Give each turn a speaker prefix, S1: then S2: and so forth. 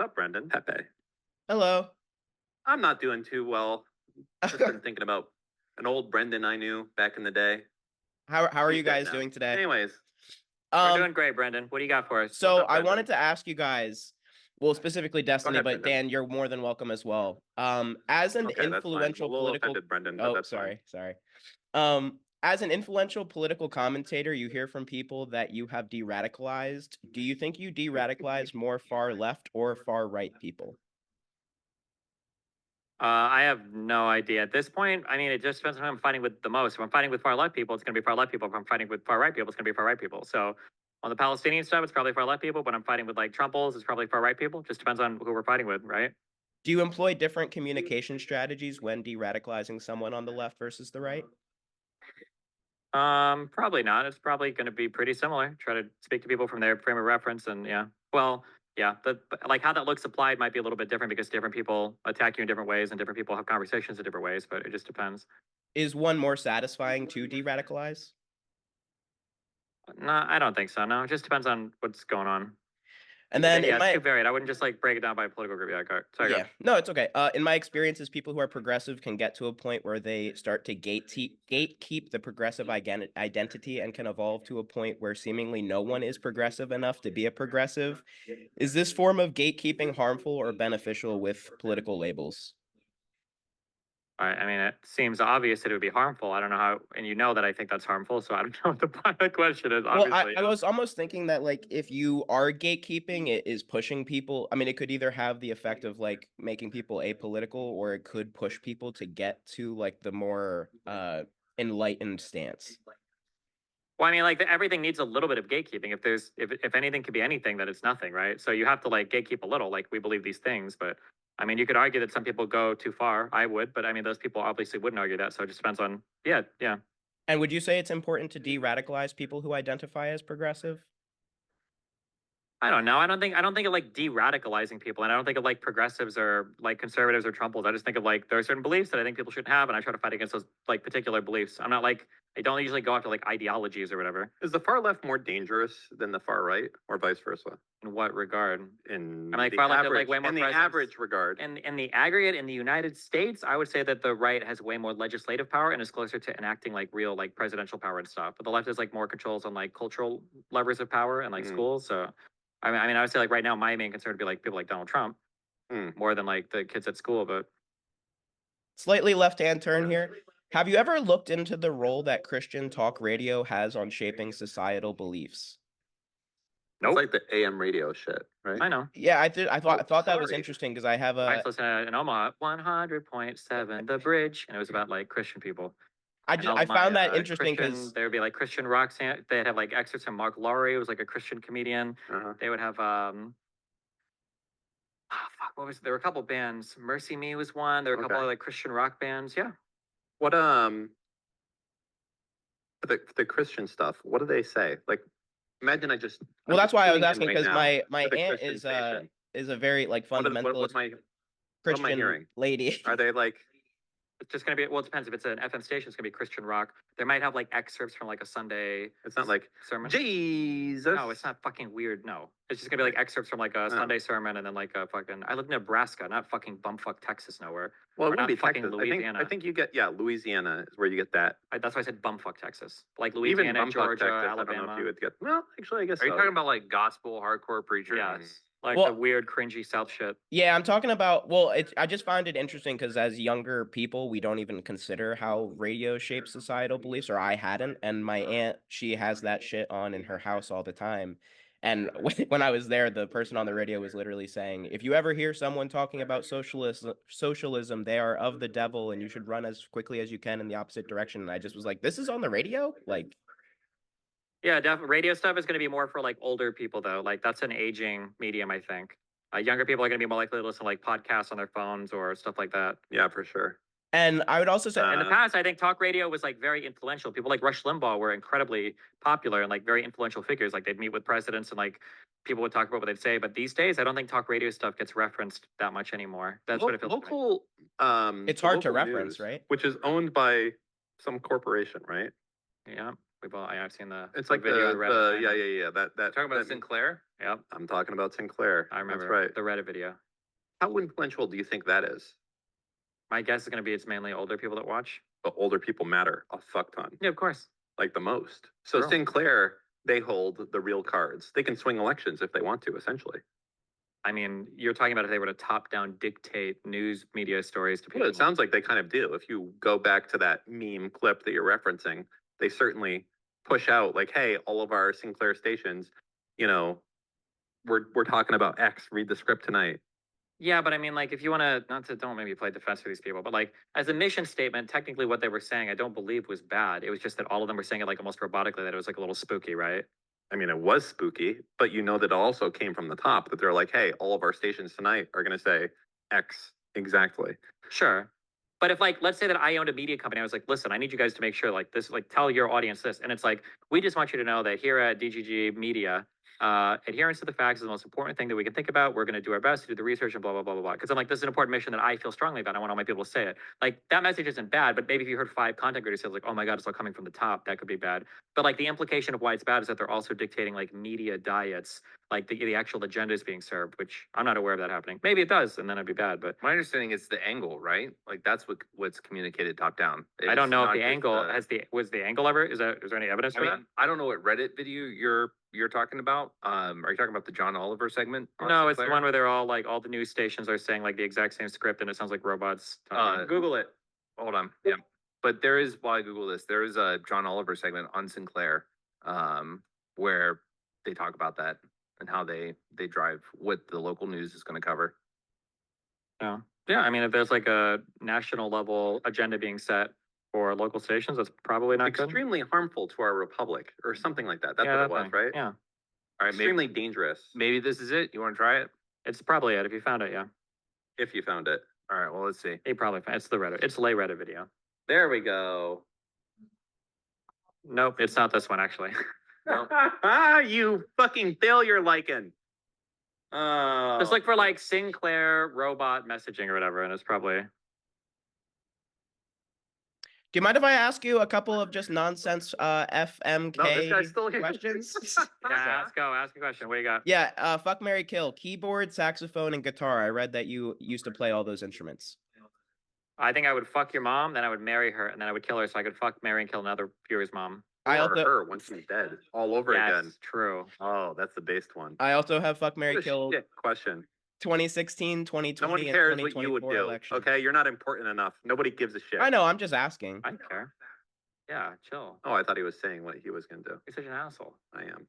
S1: up, Brendan?
S2: Pepe.
S3: Hello.
S1: I'm not doing too well. Just been thinking about an old Brendan I knew back in the day.
S3: How are
S1: He's
S3: you
S1: dead
S3: guys
S1: now.
S3: doing today?
S1: Anyways,
S4: We're doing great, Brendan. What do you got for us?
S3: So
S1: What's up,
S3: I
S1: Brendan?
S3: wanted to ask you guys, well, specifically Destiny,
S1: ahead,
S3: but
S1: Brendan.
S3: Dan, you're more than welcome as well. As an
S1: Okay, that's fine.
S3: influential
S1: A little
S3: political
S1: offended, Brendan, but
S3: Oh,
S1: that's fine.
S3: sorry. As an influential political commentator, you hear from people that you have de-radicalized. Do you think you de-radicalize more far left or far right people?
S4: I have no idea. At this point, I mean, it just depends on who I'm fighting with the most. If I'm fighting with far left people, it's going to be far left people. If I'm fighting with far right people, it's going to be far right people. So on the Palestinian stuff, it's probably far left people. But I'm fighting with like Trumples, it's probably far right people. Just depends on who we're fighting with, right?
S3: Do you employ different communication strategies when de-radicalizing someone on the left versus the right?
S4: Probably not. It's probably going to be pretty similar. Try to speak to people from their frame of reference, and yeah. Well, yeah, like how that looks applied might be a little bit different because different people attack you in different ways, and different people have conversations in different ways. But it just depends.
S3: Is one more satisfying to de-radicalize?
S4: No, I don't think so. No, it just depends on what's going on.
S3: And then
S4: yeah, it's too varied. I wouldn't just like break it down by a political group. Yeah, sorry.
S3: Yeah, no, it's okay. In my experiences, people who are progressive can get to a point where they start to gatekeep the progressive identity and can evolve to a point where seemingly no one is progressive enough to be a progressive. Is this form of gatekeeping harmful or beneficial with political labels?
S4: I mean, it seems obvious that it would be harmful. I don't know how, and you know that I think that's harmful, so I don't know what the point of the question is.
S3: Well, I was almost thinking that, like, if you are gatekeeping, it is pushing people. I mean, it could either have the effect of, like, making people apolitical, or it could push people to get to, like, the more enlightened stance.
S4: Well, I mean, like everything needs a little bit of gatekeeping. If anything could be anything, then it's nothing, right? So you have to like gatekeep a little. Like we believe these things, but I mean, you could argue that some people go too far. I would, but I mean, those people obviously wouldn't argue that. So it just depends on, yeah.
S3: And would you say it's important to de-radicalize people who identify as progressive?
S4: I don't know. I don't think of like de-radicalizing people, and I don't think of like progressives or like conservatives or Trumples. I just think of like there are certain beliefs that I think people shouldn't have, and I try to fight against those like particular beliefs. I'm not like I don't usually go after like ideologies or whatever.
S1: Is the far left more dangerous than the far right, or vice versa?
S4: In what regard?
S1: In
S4: I mean, like
S1: the
S4: far left have,
S1: average,
S4: like way more
S1: in the
S4: presence.
S1: average regard.
S4: In the aggregate, in the United States, I would say that the right has way more legislative power and is closer to enacting like real like presidential power and stuff. But the left has like more controls on like cultural levers of power and like schools. So I mean, I would say like right now, my main concern would be like people like Donald Trump more than like the kids at school. But
S3: slightly left-hand turn here. Have you ever looked into the role that Christian talk radio has on shaping societal beliefs?
S1: Nope. It's like the AM radio shit, right?
S4: I know.
S3: Yeah, I thought that was interesting because I have a.
S4: I used to listen to in Omaha 100.7 The Bridge, and it was about like Christian people.
S3: I found that interesting because
S4: there would be like Christian rock. They'd have like excerpts from Mark Laurie, who was like a Christian comedian. They would have what was it? There were a couple bands. Mercy Me was one. There were a couple of like Christian rock bands. Yeah.
S1: What the Christian stuff? What do they say? Like, imagine I just.
S3: Well, that's why I was asking because
S1: right
S3: my aunt is a very like fundamentalist Christian lady.
S1: Are they like?
S4: It's just gonna be well. It depends. If it's an FM station, it's gonna be Christian rock. They might have like excerpts from like a Sunday.
S1: It's not like
S4: sermon.
S1: Jesus.
S4: No, it's not fucking weird. No, it's just gonna be like excerpts from like a Sunday sermon, and then like a fucking. I live in Nebraska, not fucking bumfuck Texas nowhere.
S1: Well, it wouldn't be
S4: fucking
S1: Texas.
S4: Louisiana.
S1: I think you get Louisiana is where you get that.
S4: That's why I said bumfuck Texas, like Louisiana,
S1: even
S4: Georgia,
S1: Texas,
S4: Alabama.
S1: I don't know if you would get. Well, actually, I guess.
S2: Are you talking about like gospel hardcore preachers?
S4: Yes. Like the weird, cringy South shit.
S3: Yeah, I'm talking about. Well, I just find it interesting because as younger people, we don't even consider how radio shapes societal beliefs, or I hadn't. And my aunt, she has that shit on in her house all the time. And when I was there, the person on the radio was literally saying, if you ever hear someone talking about socialism, they are of the devil, and you should run as quickly as you can in the opposite direction. And I just was like, this is on the radio? Like.
S4: Yeah, definitely. Radio stuff is going to be more for like older people, though. Like that's an aging medium, I think. Younger people are going to be more likely to listen to like podcasts on their phones or stuff like that.
S1: Yeah, for sure.
S3: And I would also say
S4: in the past, I think talk radio was like very influential. People like Rush Limbaugh were incredibly popular and like very influential figures. Like they'd meet with presidents and like people would talk about what they'd say. But these days, I don't think talk radio stuff gets referenced that much anymore. That's what it feels
S1: local.
S4: Like.
S3: It's hard to reference, right?
S1: Which is owned by some corporation, right?
S4: Yeah. I've seen the.
S1: It's like
S4: video
S1: yeah. That
S2: talking about
S1: that,
S2: Sinclair.
S4: Yep,
S1: I'm talking about Sinclair.
S4: I remember.
S1: That's right.
S4: The Reddit video.
S1: How influential do you think that is?
S4: My guess is going to be it's mainly older people that watch.
S1: But older people matter a fuck ton,
S4: Yeah, of course.
S1: like the most. So
S4: True.
S1: Sinclair, they hold the real cards. They can swing elections if they want to, essentially.
S4: I mean, you're talking about if they were to top-down dictate news media stories to people.
S1: Well, it sounds like they kind of do. If you go back to that meme clip that you're referencing, they certainly push out like, hey, all of our Sinclair stations, you know, we're talking about X, read the script tonight.
S4: Yeah, but I mean, like, if you want to, not to, don't maybe play defense for these people, but like, as a mission statement, technically what they were saying, I don't believe was bad. It was just that all of them were saying it like almost robotically, that it was like a little spooky, right?
S1: I mean, it was spooky, but you know that it also came from the top, that they're like, hey, all of our stations tonight are going to say X exactly.
S4: Sure. But if like, let's say that I owned a media company, I was like, listen, I need you guys to make sure like this, like tell your audience this. And it's like, we just want you to know that here at DGG Media, adherence to the facts is the most important thing that we can think about. We're going to do our best to do the research and blah, blah, blah, blah, blah. Because I'm like, this is an important mission that I feel strongly about. I want all my people to say it. Like that message isn't bad, but maybe if you heard 5 content creators say like, oh my God, it's all coming from the top, that could be bad. But like the implication of why it's bad is that they're also dictating like media diets, like the actual agenda is being served, which I'm not aware of that happening. Maybe it does, and then it'd be bad. But
S2: My understanding is the angle, right? Like that's what's communicated top down.
S4: I don't
S2: It's
S4: know if
S2: not
S4: the
S2: just
S4: angle was the angle ever? Is there any evidence
S2: I
S4: for
S2: mean, I don't know what Reddit video you're talking about. Are you talking about the John Oliver segment?
S4: that?
S2: on
S4: No, it's the
S2: Sinclair?
S4: one where they're all like all the news stations are saying like the exact same script, and it sounds like robots talking.
S1: Google it.
S2: Hold on. Yeah. But there is, while I Google this, there is a John Oliver segment on Sinclair, where they talk about that and how they drive what the local news is going to cover.
S4: Yeah. Yeah, I mean, if there's like a national level agenda being set for local stations, that's probably not good.
S1: Extremely harmful to our republic or something like that. That's
S4: Yeah,
S1: what it
S4: that
S1: was,
S4: thing.
S1: right?
S4: Yeah,
S2: All right.
S1: Extremely dangerous
S2: Maybe this is it. You want to try it?
S4: it's probably it if you found it. Yeah,
S1: if you found it.
S2: All right. Well, let's see.
S4: you probably found it's the Reddit. It's the lay Reddit video.
S1: There we go.
S4: Nope, it's not this one actually.
S1: You fucking failure lichen. Oh.
S4: Just look for like Sinclair robot messaging or whatever, and it's probably.
S3: Do you mind if I ask you a couple of just nonsense FMK
S1: No, this guy's still here.
S3: questions?
S4: Yeah, let's go. Ask a question. What do you got?
S3: Yeah, fuck, marry, kill. Keyboard, saxophone, and guitar. I read that you used to play all those instruments.
S4: I think I would fuck your mom, then I would marry her, and then I would kill her so I could fuck, marry, and kill another viewer's mom.
S3: I
S1: Or
S3: also
S1: her once she's dead. All over
S4: Yeah,
S1: again.
S4: it's true.
S1: Oh, that's the based one.
S3: I also have fuck, marry,
S1: What a
S3: kill
S1: shit question.
S3: 2016, 2020,
S1: No one
S3: and
S1: cares what you would
S3: 2024
S1: do.
S3: election.
S1: Okay, you're not important enough. Nobody gives a shit.
S3: I know, I'm just asking.
S4: I don't care. Yeah, chill.
S1: Oh, I thought he was saying what he was gonna do.
S4: You're such an asshole.
S1: I am.